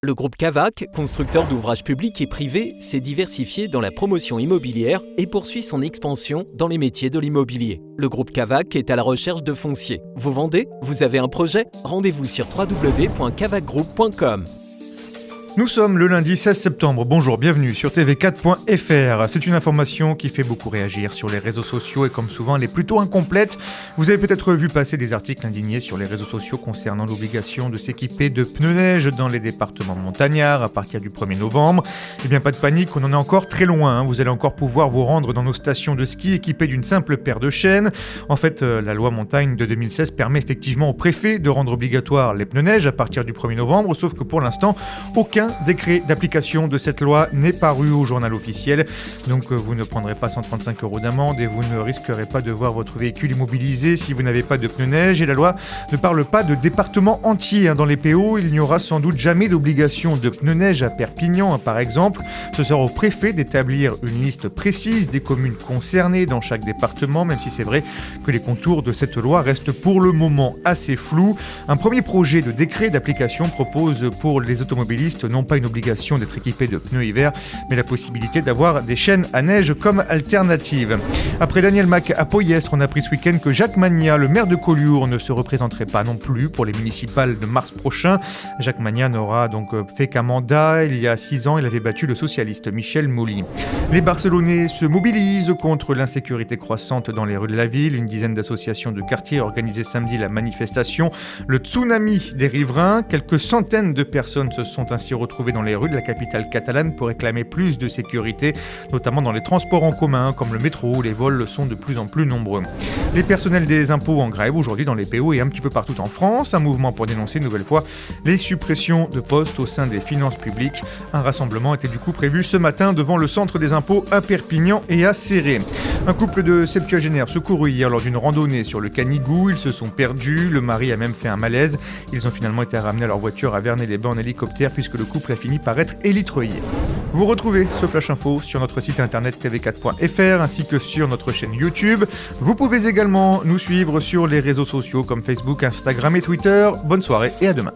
Le groupe Cavac, constructeur d'ouvrages publics et privés, s'est diversifié dans la promotion immobilière et poursuit son expansion dans les métiers de l'immobilier. Le groupe Cavac est à la recherche de foncier. Vous vendez ? Vous avez un projet ? Rendez-vous sur www.cavacgroup.com. Nous sommes le lundi 16 septembre. Bonjour, bienvenue sur tv4.fr. C'est une information qui fait beaucoup réagir sur les réseaux sociaux et comme souvent elle est plutôt incomplète. Vous avez peut-être vu passer des articles indignés sur les réseaux sociaux concernant l'obligation de s'équiper de pneus neige dans les départements montagnards à partir du 1er novembre. Eh bien pas de panique, on en est encore très loin. Vous allez encore pouvoir vous rendre dans nos stations de ski équipés d'une simple paire de chaînes. En fait, la loi montagne de 2016 permet effectivement au préfet de rendre obligatoire les pneus neige à partir du 1er novembre, sauf que pour l'instant, aucun décret d'application de cette loi n'est paru au journal officiel. Donc vous ne prendrez pas 135 € d'amende et vous ne risquerez pas de voir votre véhicule immobilisé si vous n'avez pas de pneus neige. Et la loi ne parle pas de département entier. Dans les PO, il n'y aura sans doute jamais d'obligation de pneus neige à Perpignan, par exemple. Ce sera au préfet d'établir une liste précise des communes concernées dans chaque département, même si c'est vrai que les contours de cette loi restent pour le moment assez flous. Un premier projet de décret d'application propose pour les automobilistes non pas une obligation d'être équipé de pneus hiver, mais la possibilité d'avoir des chaînes à neige comme alternative. Après Daniel Mac à Poyestre, on a appris ce week-end que Jacques Magna, le maire de Collioure, ne se représenterait pas non plus pour les municipales de mars prochain. Jacques Magna n'aura donc fait qu'un mandat. Il y a 6 ans, il avait battu le socialiste Michel Molly. Les Barcelonais se mobilisent contre l'insécurité croissante dans les rues de la ville. Une dizaine d'associations de quartier ont organisé samedi la manifestation Le Tsunami des riverains. Quelques centaines de personnes se sont ainsi retrouvés dans les rues de la capitale catalane pour réclamer plus de sécurité, notamment dans les transports en commun comme le métro où les vols sont de plus en plus nombreux. Les personnels des impôts en grève aujourd'hui dans les PO et un petit peu partout en France, un mouvement pour dénoncer une nouvelle fois les suppressions de postes au sein des finances publiques. Un rassemblement était du coup prévu ce matin devant le centre des impôts à Perpignan et à Céré. Un couple de septuagénaires secourus hier lors d'une randonnée sur le Canigou, ils se sont perdus, le mari a même fait un malaise. Ils ont finalement été ramenés à leur voiture à Vernay-les-Bains en hélicoptère puisque le couple a fini par être élitreillé. Vous retrouvez ce Flash Info sur notre site internet tv4.fr ainsi que sur notre chaîne YouTube. Vous pouvez également nous suivre sur les réseaux sociaux comme Facebook, Instagram et Twitter. Bonne soirée et à demain.